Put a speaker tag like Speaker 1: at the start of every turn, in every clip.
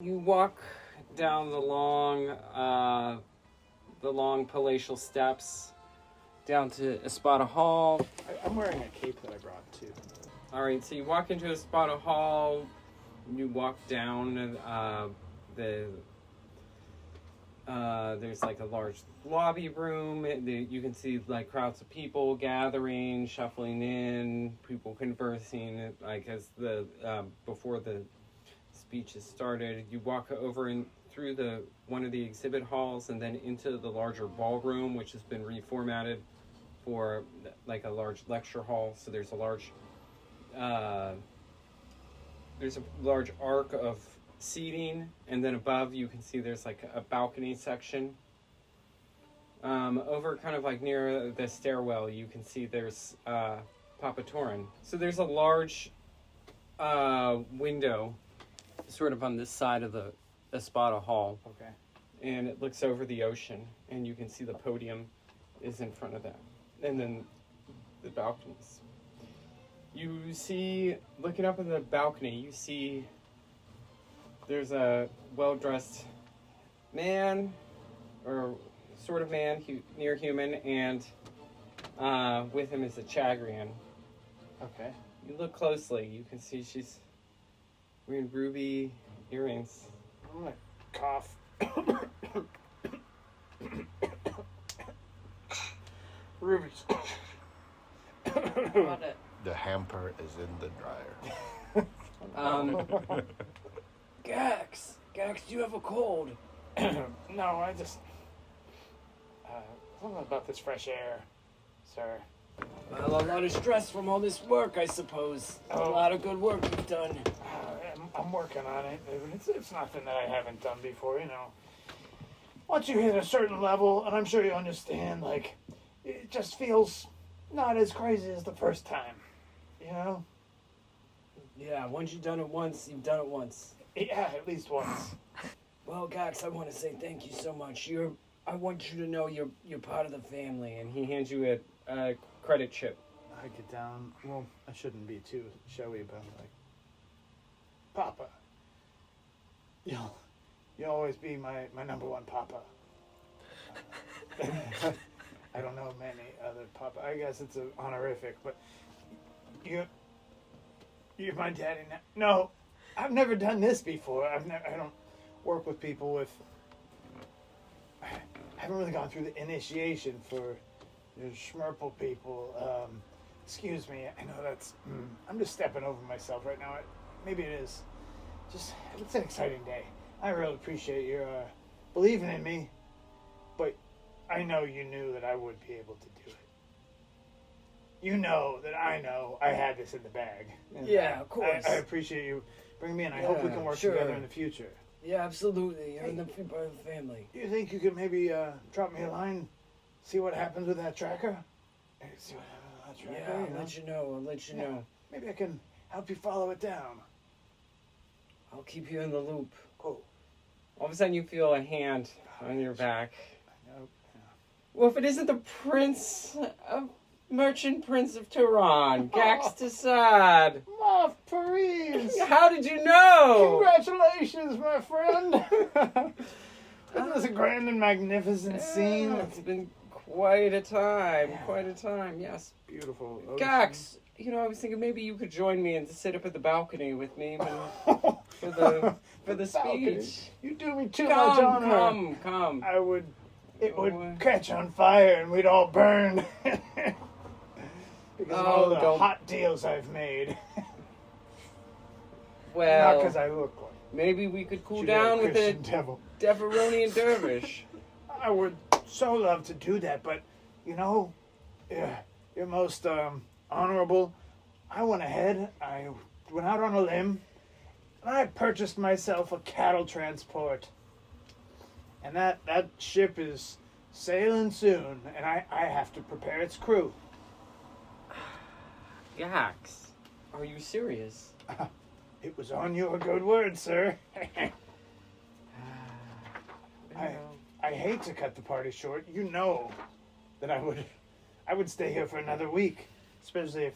Speaker 1: You walk down the long palatial steps down to Espada Hall.
Speaker 2: I'm wearing a cape that I brought too.
Speaker 1: All right, so you walk into Espada Hall. You walk down there's like a large lobby room. You can see like crowds of people gathering, shuffling in, people conversing. Like as before the speeches started, you walk over and through one of the exhibit halls and then into the larger ballroom, which has been reformatted for like a large lecture hall. So there's a large arc of seating, and then above you can see there's like a balcony section. Over kind of like near the stairwell, you can see there's Papa Torin. So there's a large window sort of on this side of the Espada Hall.
Speaker 2: Okay.
Speaker 1: And it looks over the ocean, and you can see the podium is in front of that. And then the balconies. You see, looking up in the balcony, you see there's a well-dressed man, or sort of man, near human, and with him is a Chagrian.
Speaker 2: Okay.
Speaker 1: You look closely, you can see she's wearing ruby earrings.
Speaker 2: I'm gonna cough. Rubies.
Speaker 1: Got it.
Speaker 3: The hamper is in the dryer.
Speaker 4: Gax, do you have a cold?
Speaker 2: No, I just... something about this fresh air, sir.
Speaker 4: Well, a lot of stress from all this work, I suppose. A lot of good work you've done.
Speaker 2: I'm working on it. It's nothing that I haven't done before, you know. Once you hit a certain level, and I'm sure you understand, like, it just feels not as crazy as the first time, you know?
Speaker 4: Yeah, once you've done it once, you've done it once.
Speaker 2: Yeah, at least once.
Speaker 4: Well, Gax, I want to say thank you so much. I want you to know you're part of the family.
Speaker 1: And he hands you a credit chip.
Speaker 2: I get down. Well, I shouldn't be too showy, but I'm like, Papa, you'll always be my number one Papa. I don't know many other Papa. I guess it's an honorific, but you're my daddy now. No, I've never done this before. I don't work with people with. I haven't really gone through the initiation for the Schmerple people. Excuse me. I know that's. I'm just stepping over myself right now. Maybe it is. It's an exciting day. I really appreciate your believing in me, but I know you knew that I would be able to do it. You know that I know I had this in the bag.
Speaker 4: Yeah, of course.
Speaker 2: I appreciate you bringing me in. I hope we can work together in the future.
Speaker 4: Yeah, absolutely. You're in the part of the family.
Speaker 2: Do you think you could maybe drop me a line, see what happens with that tracker? See what happens with that tracker?
Speaker 4: Yeah, I'll let you know.
Speaker 2: Maybe I can help you follow it down.
Speaker 4: I'll keep you in the loop.
Speaker 2: Cool.
Speaker 1: All of a sudden you feel a hand on your back.
Speaker 2: I know.
Speaker 1: Well, if it isn't the Merchant Prince of Tehran, Gax Tassad.
Speaker 2: Moff Paris!
Speaker 1: How did you know?
Speaker 2: Congratulations, my friend! Isn't this a grand and magnificent scene?
Speaker 1: It's been quite a time, yes.
Speaker 2: Beautiful.
Speaker 1: Gax, I was thinking maybe you could join me and sit up at the balcony with me for the speech.
Speaker 2: You do me too much honor.
Speaker 1: Come.
Speaker 2: It would catch on fire and we'd all burn. Because of all the hot deals I've made.
Speaker 1: Well,
Speaker 2: not because I look like.
Speaker 1: Maybe we could cool down with a Deveronian dervish.
Speaker 2: I would so love to do that, but you're most honorable. I went ahead. I went out on a limb, and I purchased myself a cattle transport. And that ship is sailing soon, and I have to prepare its crew.
Speaker 1: Gax, are you serious?
Speaker 2: It was on your good word, sir. I hate to cut the party short. You know that I would stay here for another week, especially if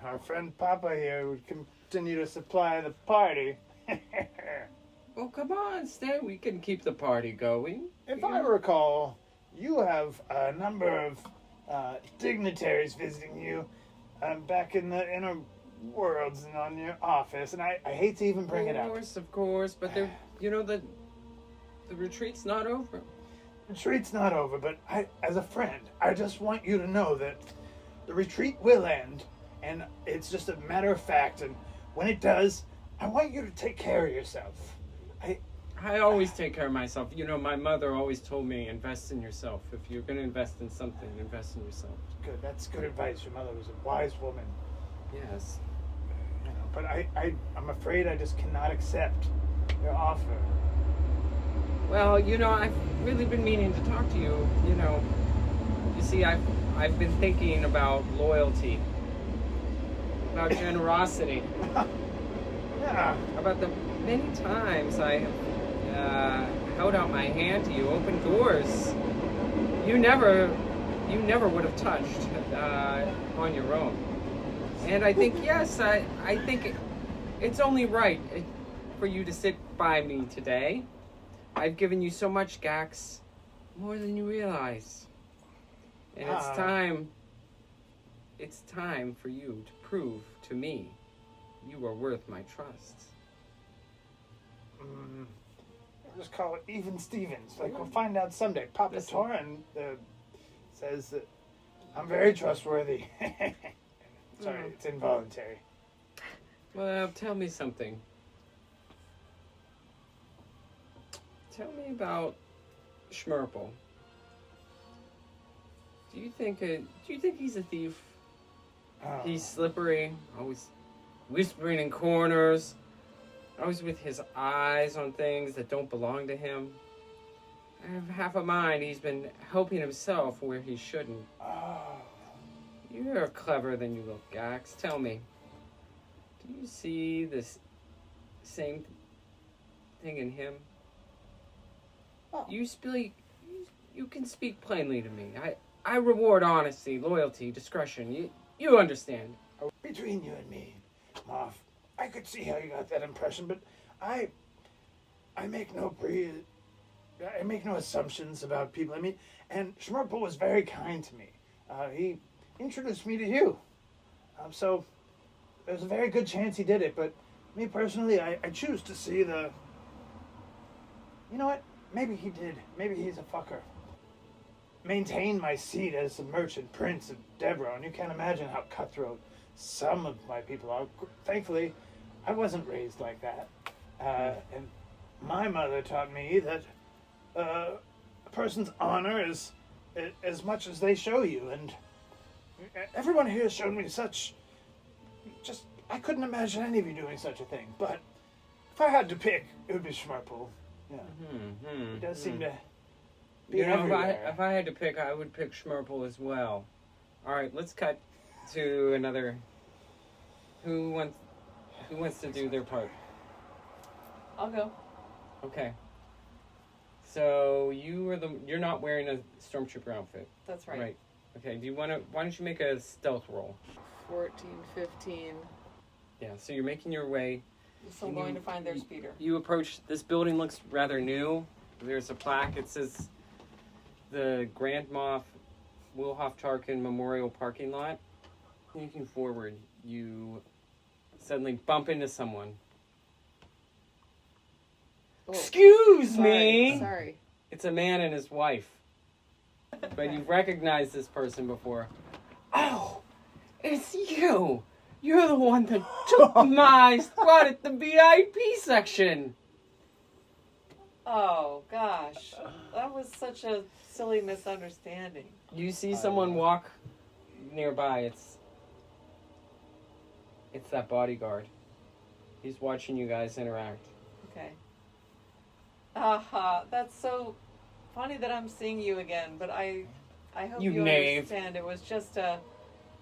Speaker 2: our friend Papa here would continue to supply the party.
Speaker 1: Oh, come on, stay. We can keep the party going.
Speaker 2: If I recall, you have a number of dignitaries visiting you back in the inner worlds and on your office, and I hate to even bring it up.
Speaker 1: Of course, but they're, the retreat's not over.
Speaker 2: The retreat's not over, but as a friend, I just want you to know that the retreat will end, and it's just a matter of fact, and when it does, I want you to take care of yourself.
Speaker 1: I always take care of myself. My mother always told me, invest in yourself. If you're going to invest in something, invest in yourself.
Speaker 2: Good, that's good advice. Your mother was a wise woman.
Speaker 1: Yes.
Speaker 2: But I'm afraid I just cannot accept your offer.
Speaker 1: Well, I've really been meaning to talk to you. You see, I've been thinking about loyalty, about generosity,
Speaker 2: Yeah.
Speaker 1: about the many times I have held out my hand to you, opened doors you never would have touched on your own. And I think, yes, I think it's only right for you to sit by me today. I've given you so much, Gax, more than you realize. And it's time for you to prove to me you are worth my trust.
Speaker 2: Just call it even Stevens. Like, we'll find out someday. Papa
Speaker 1: Listen.
Speaker 2: Torin says that I'm very trustworthy. Sorry, it's involuntary.
Speaker 1: Well, tell me something. Tell me about Schmerple. Do you think he's a thief?
Speaker 2: Oh.
Speaker 1: He's slippery, always whispering in corners, always with his eyes on things that don't belong to him. I have half a mind he's been helping himself where he shouldn't.
Speaker 2: Oh.
Speaker 1: You're cleverer than you look, Gax. Tell me, do you see this same thing in him?
Speaker 2: Oh.
Speaker 1: You can speak plainly to me. I reward honesty, loyalty, discretion. You understand.
Speaker 2: Between you and me, Moff, I could see how you got that impression, but I make no assumptions about people. I mean, and Schmerple was very kind to me. He introduced me to you. So there's a very good chance he did it, but me personally, I choose to see the... You know what? Maybe he did. Maybe he's a fucker. Maintain my seat as the merchant prince of Deborah, and you can't imagine how cutthroat some of my people are. Thankfully, I wasn't raised like that. And my mother taught me that a person's honor is as much as they show you, and everyone here has shown me such... I couldn't imagine any of you doing such a thing, but if I had to pick, it would be Schmerple. Yeah. He does seem to be everywhere.
Speaker 1: if I had to pick, I would pick Schmerple as well. All right, let's cut to another. Who wants to do their part?
Speaker 5: I'll go.
Speaker 1: Okay. So you're not wearing a stormtrooper outfit.
Speaker 5: That's right.
Speaker 1: Right. Okay. Why don't you make a stealth roll?
Speaker 5: 14, 15.
Speaker 1: Yeah. So you're making your way.
Speaker 5: So I'm going to find their speeder.
Speaker 1: You approach, this building looks rather new. There's a plaque. It says the Grand Moff Wilhoff Tarkin Memorial Parking Lot. Looking forward, you suddenly bump into someone.
Speaker 5: Oh,
Speaker 1: Excuse me!
Speaker 5: Sorry.
Speaker 1: It's a man and his wife. But you've recognized this person before. Oh, it's you! You're the one that took my spot at the VIP section.
Speaker 5: Oh, gosh. That was such a silly misunderstanding.
Speaker 1: You see someone walk nearby. It's that bodyguard. He's watching you guys interact.
Speaker 5: Okay. That's so funny that I'm seeing you again, but I hope
Speaker 1: You
Speaker 5: you
Speaker 1: knave.
Speaker 5: understand. It was just a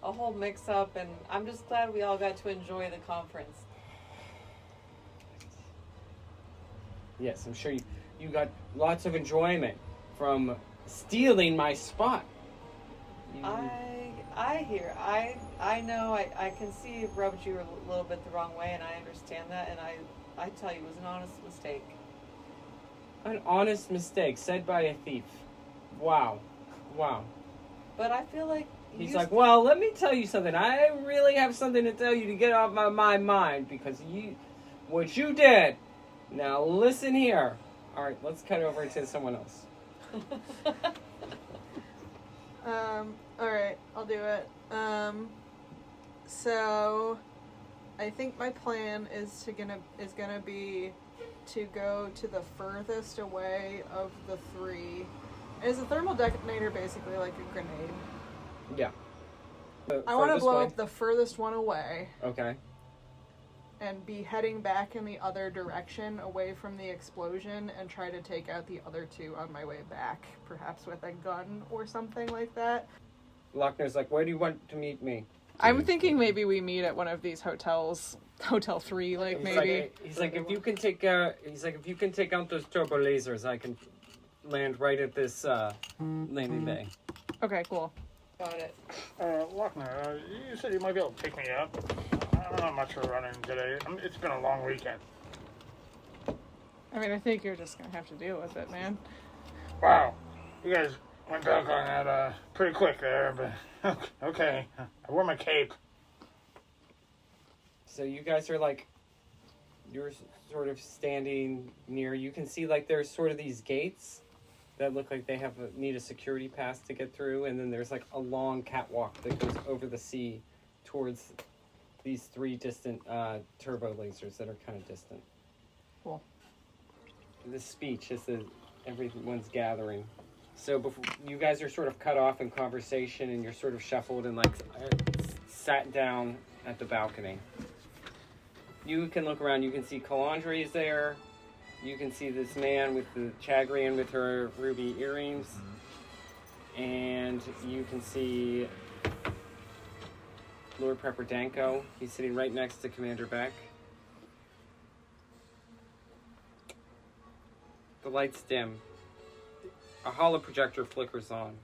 Speaker 5: whole mix-up, and I'm just glad we all got to enjoy the conference.
Speaker 1: Yes, I'm sure you got lots of enjoyment from stealing my spot.
Speaker 5: I know I can see it rubbed you a little bit the wrong way, and I understand that, and I tell you, it was an honest mistake.
Speaker 1: An honest mistake said by a thief. Wow. Wow.
Speaker 5: But I feel like
Speaker 1: He's
Speaker 5: you
Speaker 1: like, well, let me tell you something. I really have something to tell you to get off my mind because what you did. Now listen here. All right, let's cut over to someone else.
Speaker 6: All right, I'll do it. So I think my plan is gonna be to go to the furthest away of the three. Is a thermal detonator basically like a grenade?
Speaker 1: Yeah.
Speaker 6: I want to
Speaker 1: Furthest
Speaker 6: blow
Speaker 1: way?
Speaker 6: up the furthest one away
Speaker 1: Okay.
Speaker 6: and be heading back in the other direction away from the explosion and try to take out the other two on my way back, perhaps with a gun or something like that.
Speaker 1: Lochner's like, where do you want to meet me?
Speaker 6: I'm thinking maybe we meet at one of these hotels, Hotel 3, like
Speaker 1: He's
Speaker 6: maybe.
Speaker 1: like, if you can take out those turbo lasers, I can land right at this landing bay.
Speaker 6: Okay, cool.
Speaker 5: got it.
Speaker 2: Lochner, you said you might be able to pick me up. I'm not much for running today. It's been a long weekend.
Speaker 6: I mean, I think you're just gonna have to deal with it, man.
Speaker 2: Wow. You guys went back on that pretty quick there, but okay. I wore my cape.
Speaker 1: So you guys are like, you're sort of standing near. You can see like there's sort of these gates that look like they need a security pass to get through, and then there's like a long catwalk that goes over the sea towards these three distant turbo lasers that are kind of distant.
Speaker 6: Cool.
Speaker 1: The speech is that everyone's gathering. So before you guys are sort of cut off in conversation, and you're sort of shuffled and like sat down at the balcony. You can look around. You can see Calandre is there. You can see this man with the Chagrian with her ruby earrings. And you can see Lord Prepperdanko. He's sitting right next to Commander Beck. The lights dim. A holoprojector flickers on,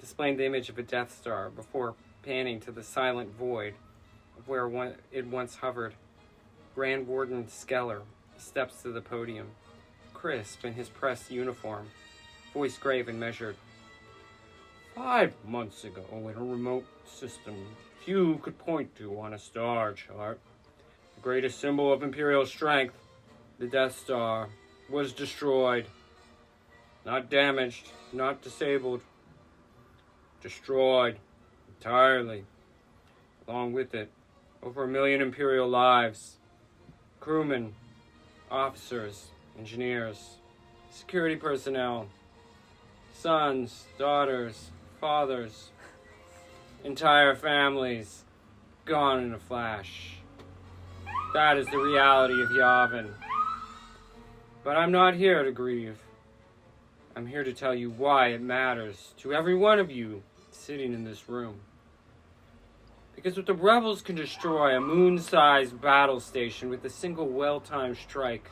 Speaker 1: displaying the image of a Death Star before panning to the silent void of where it once hovered. Grand Warden Skeller steps to the podium, crisp in his press uniform, voice grave and measured. 5 months ago, in a remote system few could point to on a star chart, the greatest symbol of Imperial strength, the Death Star, was destroyed. Not damaged, not disabled. Destroyed entirely. Along with it, over 1 million Imperial lives. Crewmen, officers, engineers, security personnel, sons, daughters, fathers, entire families, gone in a flash. That is the reality of Yavin. But I'm not here to grieve. I'm here to tell you why it matters to every one of you sitting in this room. Because if the rebels can destroy a moon-sized battle station with a single well-timed strike,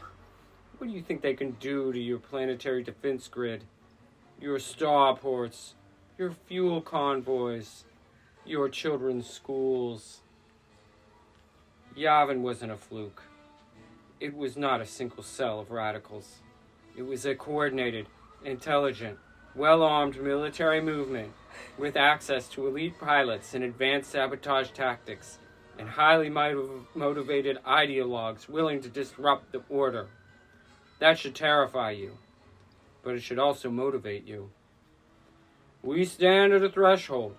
Speaker 1: what do you think they can do to your planetary defense grid, your starports, your fuel convoys, your children's schools? Yavin wasn't a fluke. It was not a single cell of radicals. It was a coordinated, intelligent, well-armed military movement with access to elite pilots and advanced sabotage tactics and highly motivated ideologues willing to disrupt the order. That should terrify you, but it should also motivate you. We stand at a threshold,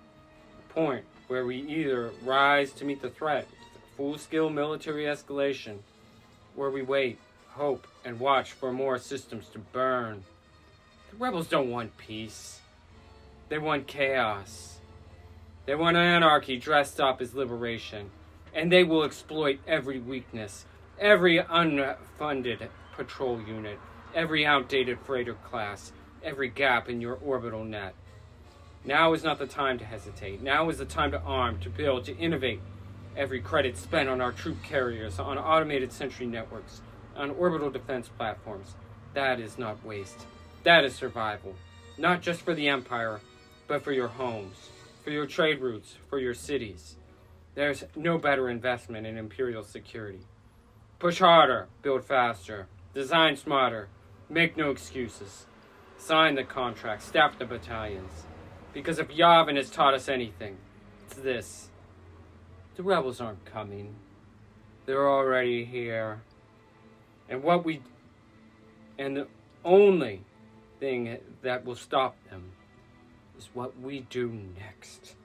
Speaker 1: a point where we either rise to meet the threat with full-scale military escalation, where we wait, hope, and watch for more systems to burn. The rebels don't want peace. They want chaos. They want anarchy dressed up as liberation. And they will exploit every weakness, every unfunded patrol unit, every outdated freighter class, every gap in your orbital net. Now is not the time to hesitate. Now is the time to arm, to build, to innovate. Every credit spent on our troop carriers, on automated sentry networks, on orbital defense platforms, that is not waste. That is survival. Not just for the Empire, but for your homes, for your trade routes, for your cities. There's no better investment in Imperial security. Push harder, build faster, design smarter, Make no excuses. Sign the contract. Staff the battalions. Because if Yavin has taught us anything, it's this. The rebels aren't coming. They're already here. And the only thing that will stop them is what we do next.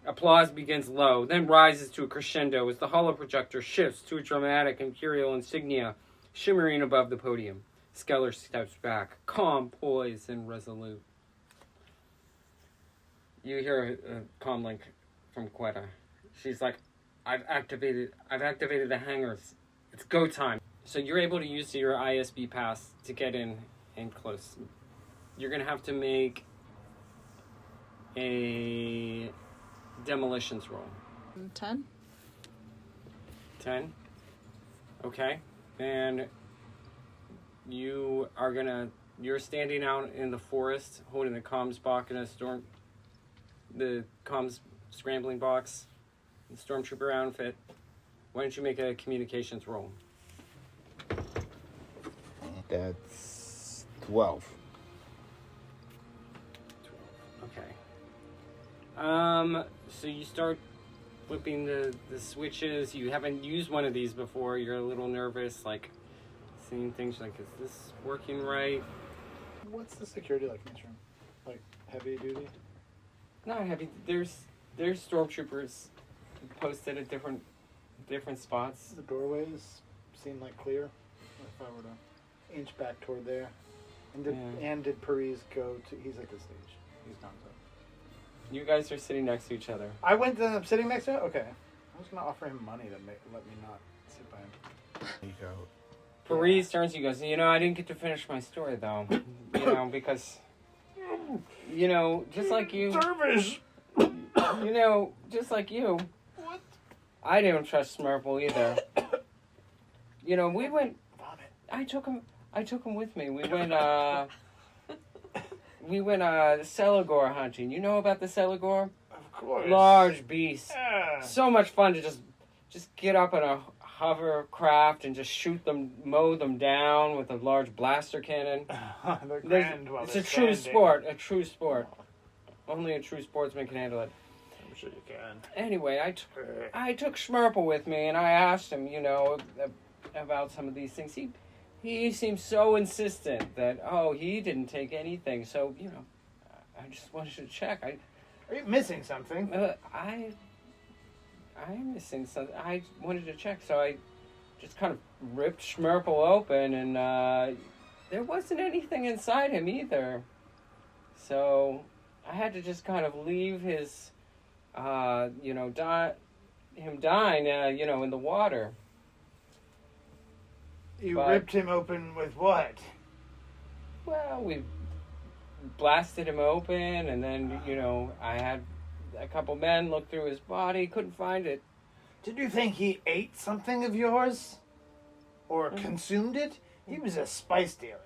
Speaker 1: Applause begins low, then rises to a crescendo as the holoprojector shifts to a dramatic imperial insignia shimmering above the podium. Skeller steps back, calm, poised, and resolute. You hear a comlink from Quetta. She's like, I've activated the hangars. It's go time. So you're able to use your ISB pass to get in close. You're going to have to make a demolitions roll.
Speaker 6: 10.
Speaker 1: 10? Okay. And you're standing out in the forest holding the comms box in the comms scrambling box, the stormtrooper outfit. Why don't you make a communications roll?
Speaker 3: That's 12.
Speaker 1: Okay. So you start flipping the switches. You haven't used one of these before. You're a little nervous, like seeing things like, is this working right?
Speaker 2: What's the security like in this room? Like heavy duty?
Speaker 1: Not heavy. There's stormtroopers posted at different spots.
Speaker 2: The doorways seem like clear. If I were to inch back toward there. And did Paris go to? He's at the stage. He's not up.
Speaker 1: You guys are sitting next to each other.
Speaker 2: I went to I'm sitting next to him? Okay. I was going to offer him money to let me not sit by him.
Speaker 3: Sneak out.
Speaker 1: Paris turns to you and goes, I didn't get to finish my story, though. Because, just like you...
Speaker 2: Service!
Speaker 1: Just like you.
Speaker 2: What?
Speaker 1: I didn't trust Smurple either. We went...
Speaker 2: Vomit.
Speaker 1: I took him with me. We went Celigor hunting. You know about the Celigor?
Speaker 2: Of course.
Speaker 1: Large beast.
Speaker 2: Yeah.
Speaker 1: So much fun to just get up in a hovercraft and just mow them down with a large blaster cannon.
Speaker 2: They're grand while
Speaker 1: It's
Speaker 2: they're
Speaker 1: a true
Speaker 2: standing.
Speaker 1: sport. Only a true sportsman can handle it.
Speaker 2: I'm sure you can.
Speaker 1: Anyway, I took Schmerple with me and I asked him, about some of these things. He seemed so insistent that, he didn't take anything. So, I just wanted to check.
Speaker 2: Are you missing something?
Speaker 1: I'm missing something. I wanted to check, so I just kind of ripped Schmerple open, and there wasn't anything inside him either. So I had to just kind of leave his, him dying, in the water.
Speaker 2: You ripped him open with what?
Speaker 1: Well, we blasted him open, and then, I had a couple men look through his body, couldn't find it.
Speaker 2: Did you think he ate something of yours? Or consumed it? He was a spice dealer.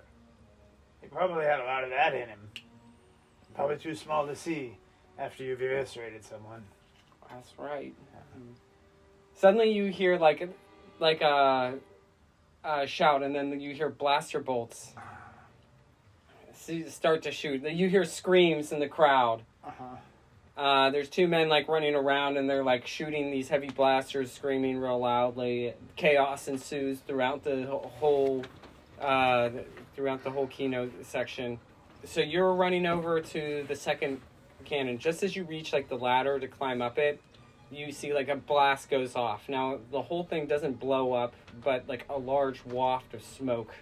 Speaker 2: He probably had a lot of that in him. Probably too small to see after you've eviscerated someone.
Speaker 1: That's right. Suddenly you hear like a shout, and then you hear blaster bolts start to shoot. You hear screams in the crowd. There's two men running around, and they're shooting these heavy blasters, screaming real loudly. Chaos ensues throughout the whole keynote section. So you're running over to the second cannon. Just as you reach the ladder to climb up it, you see a blast goes off. Now the whole thing doesn't blow up, but a large waft of smoke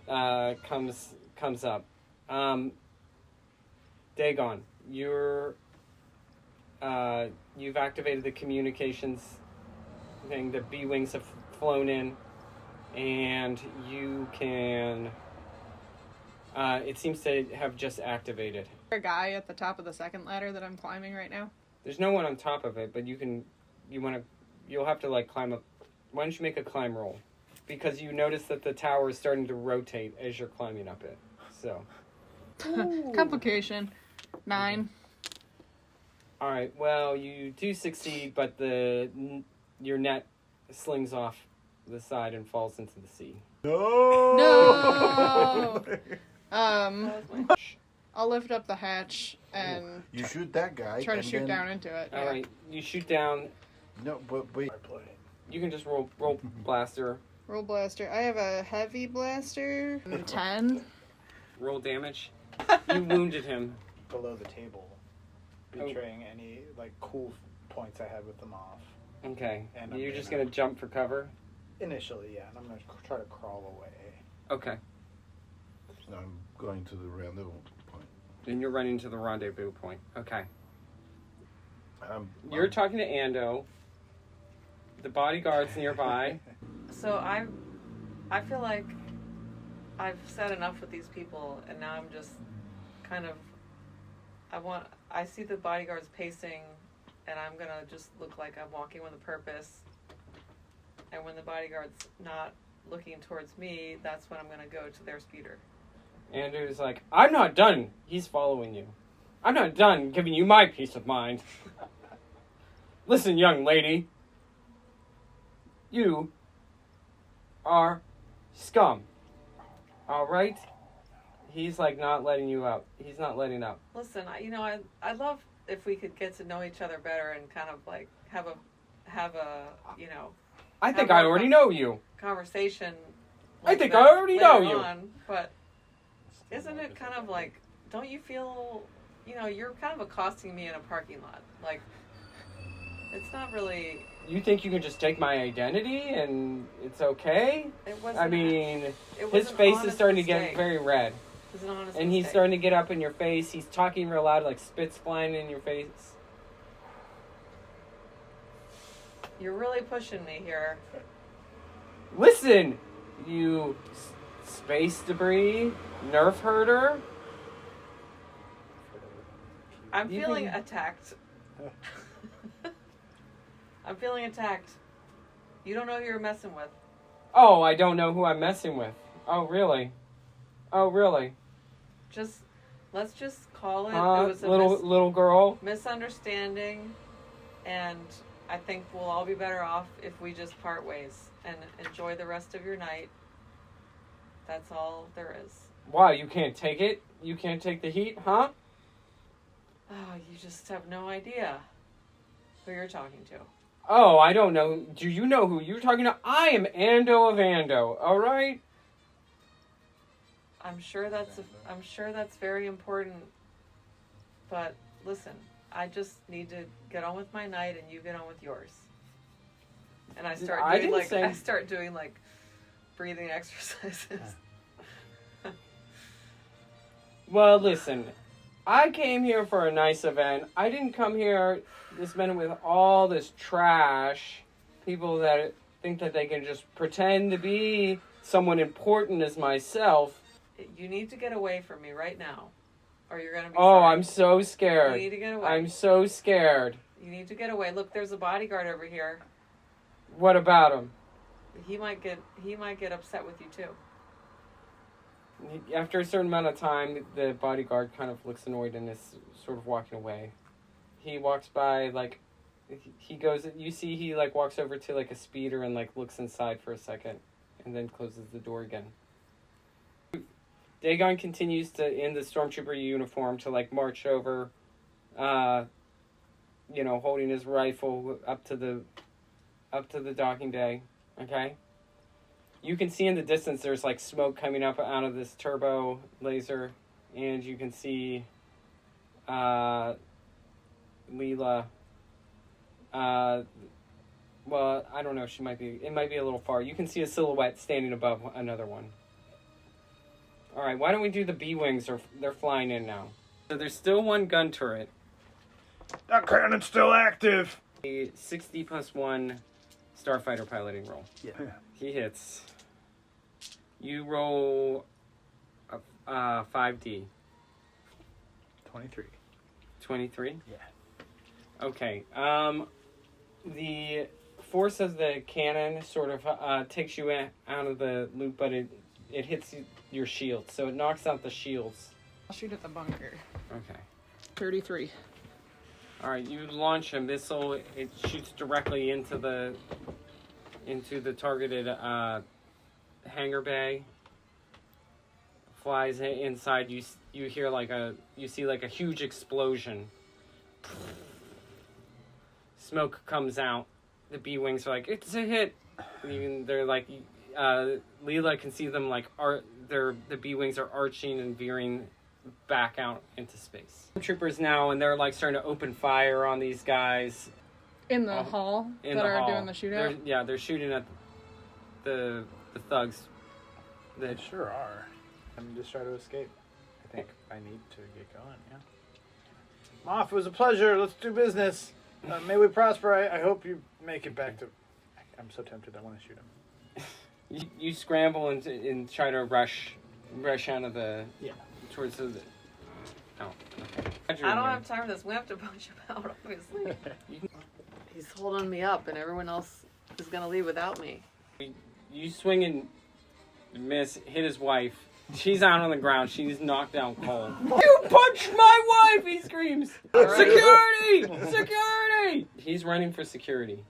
Speaker 1: comes up. Dagon, you've activated the communications thing. The B-wings have flown in, and you can. It seems to have just activated.
Speaker 6: Is there a guy at the top of the second ladder that I'm climbing right now?
Speaker 1: There's no one on top of it, but you'll have to climb up. Why don't you make a climb roll? Because you notice that the tower is starting to rotate as you're climbing up it. So.
Speaker 6: Complication. 9.
Speaker 1: All right. Well, you do succeed, but your net slings off the side and falls into the sea.
Speaker 6: No.
Speaker 5: That was my
Speaker 6: I'll lift up the hatch and
Speaker 3: You shoot that guy.
Speaker 6: try to
Speaker 3: and
Speaker 6: shoot
Speaker 3: then-
Speaker 6: down into it.
Speaker 1: All
Speaker 6: yeah.
Speaker 1: right, you shoot down.
Speaker 3: No, but wait.
Speaker 1: You can just roll blaster,
Speaker 6: Roll blaster. I have a heavy blaster. 10.
Speaker 1: roll damage. You wounded him.
Speaker 2: Below the table, betraying any like cool points I had with them off.
Speaker 1: Okay.
Speaker 2: And I'm
Speaker 1: You're just
Speaker 2: gonna-
Speaker 1: gonna jump for cover.
Speaker 2: Initially, yeah, and I'm gonna try to crawl away.
Speaker 1: Okay.
Speaker 3: I'm going to the rendezvous point.
Speaker 1: Then you're running to the rendezvous point. Okay. You're
Speaker 3: I'm-
Speaker 1: talking to Ando. The bodyguard's nearby.
Speaker 5: So I feel like I've said enough with these people, and now I'm just kind of. I see the bodyguards pacing, and I'm gonna just look like I'm walking with a purpose. And when the bodyguard's not looking towards me, that's when I'm gonna go to their speeder.
Speaker 1: Andrew's like, I'm not done. He's following you. I'm not done giving you my peace of mind. Listen, young lady. You are scum. Alright? He's like not letting you up. He's not letting up.
Speaker 5: Listen, I love if we could get to know each other better and kind of like have a
Speaker 1: I think
Speaker 5: Have
Speaker 1: I
Speaker 5: more
Speaker 1: already
Speaker 5: fun.
Speaker 1: know you.
Speaker 5: conversation.
Speaker 1: I think
Speaker 5: that
Speaker 1: I already know
Speaker 5: later
Speaker 1: you.
Speaker 5: on, but isn't it kind of like, don't you feel, you're kind of accosting me in a parking lot. Like, it's not really,
Speaker 1: You think you can just take my identity and it's okay?
Speaker 5: it wasn't.
Speaker 1: I mean,
Speaker 5: it was
Speaker 1: his
Speaker 5: an
Speaker 1: face is
Speaker 5: honest
Speaker 1: starting to
Speaker 5: mistake.
Speaker 1: get very red.
Speaker 5: It was an honest
Speaker 1: And he's
Speaker 5: mistake.
Speaker 1: starting to get up in your face. He's talking real loud, like spit's flying in your face.
Speaker 5: You're really pushing me here.
Speaker 1: Listen, you space debris, nerf herder.
Speaker 5: I'm
Speaker 1: You
Speaker 5: feeling
Speaker 1: can-
Speaker 5: attacked. I'm feeling attacked. You don't know who you're messing with.
Speaker 1: Oh, I don't know who I'm messing with. Oh, really? Oh, really?
Speaker 5: Let's just call it. It was a
Speaker 1: Little girl.
Speaker 5: misunderstanding, and I think we'll all be better off if we just part ways and enjoy the rest of your night. That's all there is.
Speaker 1: Wow, you can't take it? You can't take the heat, huh?
Speaker 5: Oh, you just have no idea who you're talking to.
Speaker 1: Oh, I don't know. Do you know who you're talking to? I am Ando of Ando, alright?
Speaker 5: I'm sure that's very important. But listen, I just need to get on with my night, and you get on with yours. And I start doing like breathing exercises.
Speaker 1: Well, listen. I came here for a nice event. I didn't come here this minute with all this trash. People that think that they can just pretend to be someone important as myself.
Speaker 5: You need to get away from me right now, or you're gonna be.
Speaker 1: Oh,
Speaker 5: sorry.
Speaker 1: I'm so
Speaker 5: You
Speaker 1: scared.
Speaker 5: need to get away.
Speaker 1: I'm so scared.
Speaker 5: You need to get away. Look, there's a bodyguard over here.
Speaker 1: What about him?
Speaker 5: He might get upset with you too.
Speaker 1: After a certain amount of time, the bodyguard kind of looks annoyed and is sort of walking away. He walks by, like, he goes, you see he, like, walks over to, like, a speeder and, like, looks inside for a second and then closes the door again. Dagon continues to, in the stormtrooper uniform, to, like, march over, holding his rifle up to the docking bay, okay? You can see in the distance there's like smoke coming up out of this turbo laser, and you can see Leela. Well, I don't know. It might be a little far. You can see a silhouette standing above another one. All right, why don't we do the B-wings? They're flying in now. So there's still one gun turret.
Speaker 2: That cannon's still active.
Speaker 1: A 60 plus 1 starfighter piloting roll.
Speaker 2: Yeah.
Speaker 1: He hits. You roll 5D.
Speaker 2: 23.
Speaker 1: 23?
Speaker 2: Yeah.
Speaker 1: Okay. The force of the cannon sort of takes you out of the loop, but it hits your shield, so it knocks out the shields.
Speaker 6: I'll shoot at the bunker.
Speaker 1: Okay.
Speaker 6: 33.
Speaker 1: All right, you launch a missile. It shoots directly into the targeted hangar bay. Flies inside. You hear you see like a huge explosion. Smoke comes out. The B wings are like, it's a hit. They're like, Leela can see them like the B wings are arching and veering back out into space. Troopers now, and they're like starting to open fire on these guys
Speaker 6: In the hall
Speaker 1: in
Speaker 6: that
Speaker 1: the
Speaker 6: are
Speaker 1: hall.
Speaker 6: doing the shootout.
Speaker 1: They're shooting at the thugs.
Speaker 2: They sure are. And just try to escape. I think I need to get going, yeah. Moff, it was a pleasure. Let's do business. May we prosper. I hope you make it back to... I'm so tempted. I want to shoot him.
Speaker 1: You scramble and try to rush out of the...
Speaker 2: Yeah.
Speaker 1: Towards the... Oh, okay.
Speaker 5: I don't have time for this. We have to punch him out, obviously. He's holding me up, and everyone else is gonna leave without me.
Speaker 1: You swing and miss, hit his wife. She's out on the ground. She's knocked down cold. You punched my wife! He screams.
Speaker 5: Right.
Speaker 1: Security! Security! He's running for security.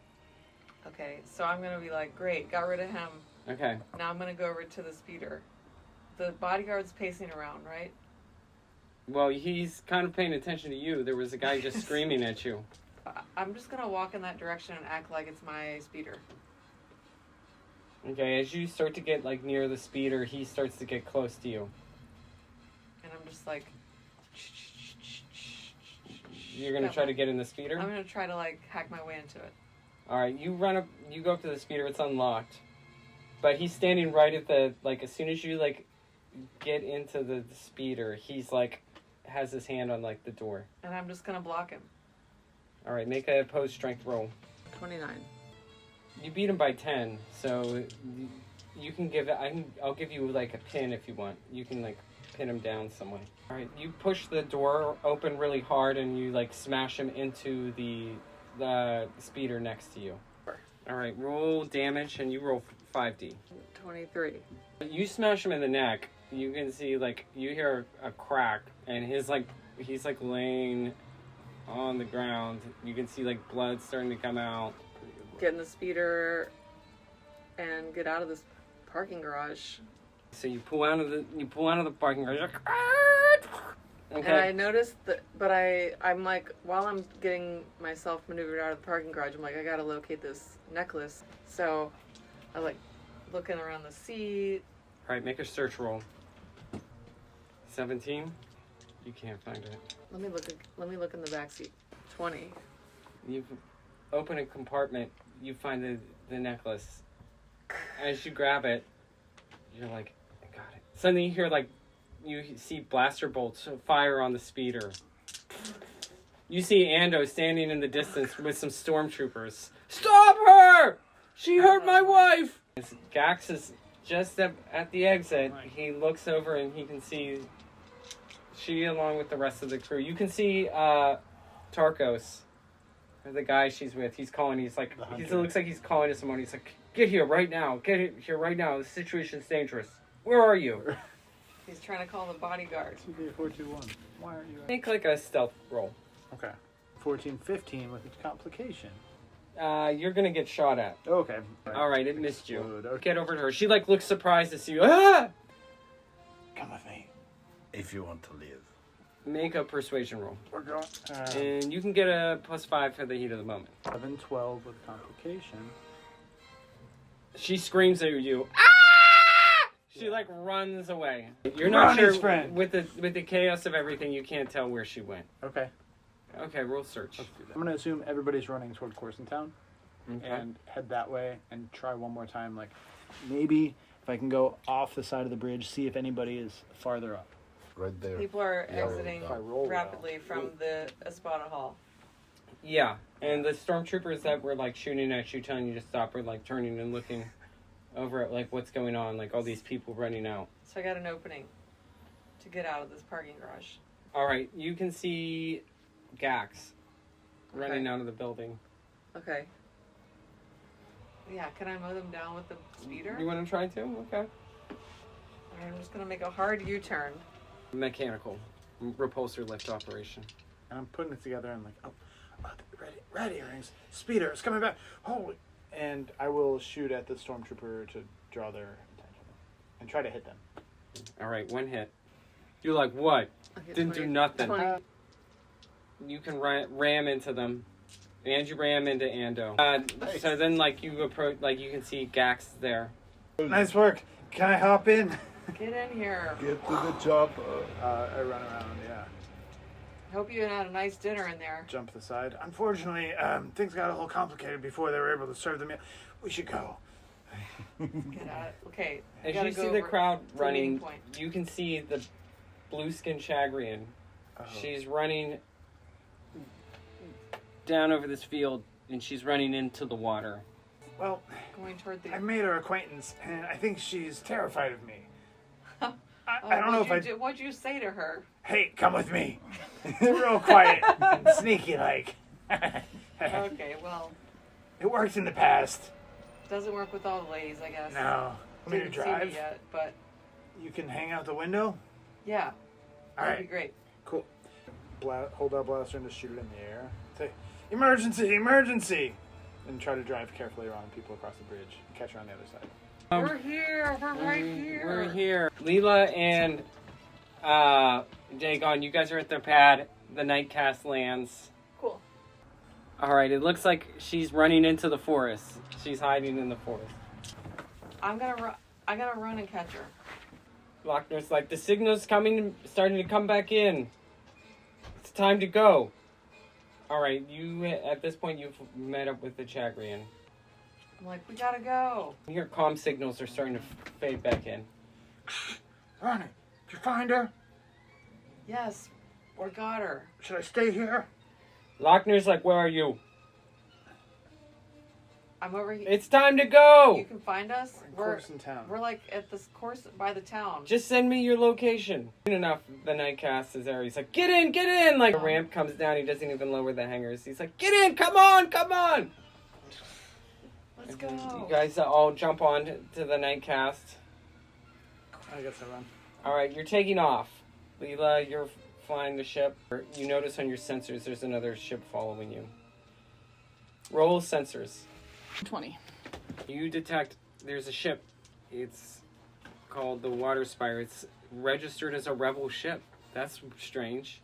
Speaker 5: Okay, so I'm gonna be like, great, got rid of him.
Speaker 1: Okay.
Speaker 5: Now I'm gonna go over to the speeder. The bodyguard's pacing around, right?
Speaker 1: Well, he's kind of paying attention to you. There was a guy just screaming at you.
Speaker 5: I'm just gonna walk in that direction and act like it's my speeder.
Speaker 1: Okay, as you start to get like near the speeder, he starts to get close to you.
Speaker 5: And I'm just like...
Speaker 1: You're gonna try to get in the speeder?
Speaker 5: I'm gonna try to like hack my way into it.
Speaker 1: Alright, you run up, you go up to the speeder, it's unlocked. But he's standing right at the, like, as soon as you, like, get into the speeder, he's, like, has his hand on, like, the door.
Speaker 5: And I'm just gonna block him.
Speaker 1: Alright, make a opposed strength roll.
Speaker 5: 29.
Speaker 1: You beat him by 10, so you can give it, I'll give you, like, a pin if you want. You can, like, pin him down some way. Alright, you push the door open really hard and you, like, smash him into the speeder next to you. Alright, roll damage and you roll 5d.
Speaker 5: 23.
Speaker 1: You smash him in the neck, you can see, like, you hear a crack, and he's like laying on the ground. You can see, like, blood starting to come out.
Speaker 5: Get in the speeder and get out of this parking garage.
Speaker 1: So you pull out of the parking garage. Okay.
Speaker 5: And I noticed that, but I'm like, while I'm getting myself maneuvered out of the parking garage, I'm like, I gotta locate this necklace. So I like looking around the seat.
Speaker 1: Alright, make a search roll. 17? You can't find it.
Speaker 5: Let me look in the back seat. 20.
Speaker 1: You open a compartment, you find the necklace. As you grab it, you're like, I got it. Suddenly you hear, like, you see blaster bolts fire on the speeder. You see Ando standing in the distance with some stormtroopers. Stop her! She hurt my wife! Gax is just at the exit. He looks over and he can see she along with the rest of the crew. You can see Tarkos, the guy she's with. He's calling. He's like, it looks like he's calling to someone. He's like, get here right now. Get here right now. The situation's dangerous. Where are you?
Speaker 5: He's trying to call the bodyguard.
Speaker 2: 421. Why aren't you...
Speaker 1: Make like a stealth roll.
Speaker 2: Okay. 14-15 with a complication.
Speaker 1: You're gonna get shot at.
Speaker 2: Okay.
Speaker 1: Alright, it missed you.
Speaker 2: Okay.
Speaker 1: Get over to her. She like looks surprised to see you. Ah!
Speaker 2: Come with me.
Speaker 3: If you want to live.
Speaker 1: Make a persuasion roll.
Speaker 2: We're going.
Speaker 1: And you can get a +5 for the heat of the moment.
Speaker 2: 11-12 with complication.
Speaker 1: She screams at you. Ah! She like runs away. You're not
Speaker 2: Ronnie's
Speaker 1: sure
Speaker 2: friend.
Speaker 1: with the chaos of everything. You can't tell where she went.
Speaker 2: Okay.
Speaker 1: Okay, roll search.
Speaker 2: Let's do that. I'm gonna assume everybody's running toward Corson Town
Speaker 1: Okay.
Speaker 2: and head that way and try one more time. Like maybe if I can go off the side of the bridge, see if anybody is farther up.
Speaker 3: Right there.
Speaker 5: People are
Speaker 3: Yeah,
Speaker 5: exiting
Speaker 2: if I roll
Speaker 5: rapidly from the Espada Hall.
Speaker 1: Yeah, and the stormtroopers that were like shooting at you, telling you to stop, were like turning and looking over at like what's going on, like all these people running out.
Speaker 5: So I got an opening to get out of this parking garage.
Speaker 1: All right, you can see Gax running
Speaker 5: Okay.
Speaker 1: out of the building.
Speaker 5: Okay. Yeah, can I mow them down with the speeder?
Speaker 1: You want to try to? Okay.
Speaker 5: I'm just gonna make a hard U-turn.
Speaker 1: Mechanical repulsor lift operation.
Speaker 2: And I'm putting it together and like, ready, rings. Speeder, it's coming back. Holy! And I will shoot at the stormtrooper to draw their attention. and try to hit them.
Speaker 1: All right, one hit. You're like, what?
Speaker 5: Okay,
Speaker 1: Didn't do
Speaker 5: 20
Speaker 1: nothing.
Speaker 5: 20.
Speaker 1: You can ram into them. And you ram into Ando. So then, like, you approach, like, you can see Gax there.
Speaker 2: Nice work. Can I hop in?
Speaker 5: Get in here.
Speaker 3: Get to the chopper.
Speaker 2: I run around, yeah.
Speaker 5: Hope you had a nice dinner in there.
Speaker 2: Jump the side. Unfortunately, things got a little complicated before they were able to serve the meal. We should go.
Speaker 5: Get at it. Okay.
Speaker 1: As
Speaker 5: gotta
Speaker 1: you
Speaker 5: go
Speaker 1: see the
Speaker 5: over
Speaker 1: crowd
Speaker 5: to the meeting
Speaker 1: running,
Speaker 5: point.
Speaker 1: you can see the blue-skinned Chagrian.
Speaker 2: Oh.
Speaker 1: She's running down over this field, and she's running into the water.
Speaker 2: Well,
Speaker 5: Going toward the.
Speaker 2: I made her acquaintance, and I think she's terrified of me.
Speaker 5: Oh,
Speaker 2: I don't know if I...
Speaker 5: What'd you say to her?
Speaker 2: Hey, come with me. Real quiet and sneaky like.
Speaker 5: Okay, well,
Speaker 2: It worked in the past.
Speaker 5: doesn't work with all the ladies, I guess.
Speaker 2: No. Want me to
Speaker 5: Didn't see
Speaker 2: drive?
Speaker 5: me yet, but
Speaker 2: You can hang out the window?
Speaker 5: yeah,
Speaker 2: All
Speaker 5: that'd be
Speaker 2: right.
Speaker 5: great.
Speaker 2: Cool. Hold our blaster and just shoot it in the air. Say, emergency, emergency! And try to drive carefully around people across the bridge and catch her on the other side.
Speaker 5: We're here. We're right here.
Speaker 1: We're here. Leela and Dagon, you guys are at the pad. The Nightcast lands.
Speaker 6: Cool.
Speaker 1: All right, it looks like she's running into the forest. She's hiding in the forest.
Speaker 5: I'm gonna run. I gotta run and catch her.
Speaker 1: Lochner's like, the signal's coming, starting to come back in. It's time to go. All right, you at this point you've met up with the Chagrian.
Speaker 5: I'm like, we gotta go.
Speaker 1: Your comm signals are starting to fade back in.
Speaker 2: Ronnie, did you find her?
Speaker 5: Yes, we got her.
Speaker 2: Should I stay here?
Speaker 1: Lochner's like, where are you?
Speaker 5: I'm over here.
Speaker 1: It's time to go.
Speaker 5: You can find us.
Speaker 2: Course in town.
Speaker 5: We're like at this course by the town.
Speaker 1: Just send me your location. Soon enough, the Nightcast is there. He's like, get in, get in! Like, the ramp comes down, he doesn't even lower the hangers. He's like, get in, come on, come on!
Speaker 5: Let's go.
Speaker 1: You guys all jump on to the Nightcast.
Speaker 2: I guess I run.
Speaker 1: Alright, you're taking off. Leela, you're flying the ship. You notice on your sensors there's another ship following you. Roll sensors.
Speaker 6: 20.
Speaker 1: You detect there's a ship. It's called the Water Spire. It's registered as a rebel ship. That's strange.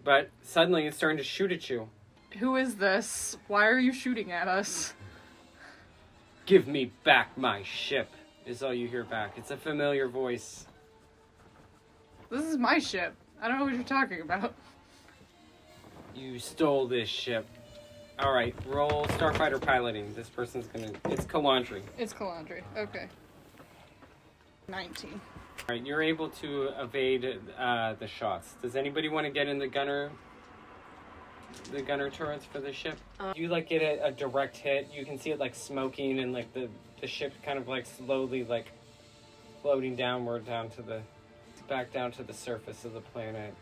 Speaker 1: But suddenly it's starting to shoot at you.
Speaker 6: Who is this? Why are you shooting at us?
Speaker 1: Give me back my ship, is all you hear back. It's a familiar voice.
Speaker 6: This is my ship. I don't know what you're talking about.
Speaker 1: You stole this ship. Alright, roll Starfighter piloting. This person's gonna... It's Kalandri.
Speaker 6: It's Calandri. Okay. 19.
Speaker 1: Alright, you're able to evade the shots. Does anybody want to get in the gunner turrets for the ship? You like get a direct hit. You can see it like smoking and like the ship kind of like slowly like floating downward back down to the surface of the planet.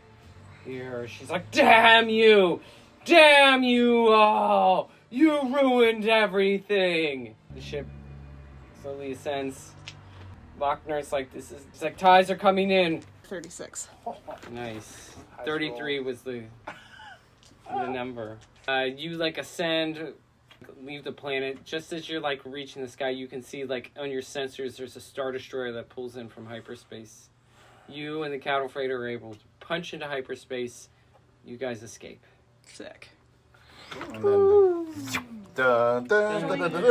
Speaker 1: You hear her, she's like, damn you! Damn you all! You ruined everything! The ship slowly ascends. Lochner's like, it's like, ties are coming in.
Speaker 6: 36.
Speaker 1: Nice.
Speaker 2: High
Speaker 1: 33 was the number. You like ascend, leave the planet. Just as you're like reaching the sky, you can see like on your sensors there's a Star Destroyer that pulls in from hyperspace. You and the cattle freighter are able to punch into hyperspace. You guys escape.
Speaker 6: Sick.
Speaker 3: And then, dun, dun, dun, dun, dun, dun.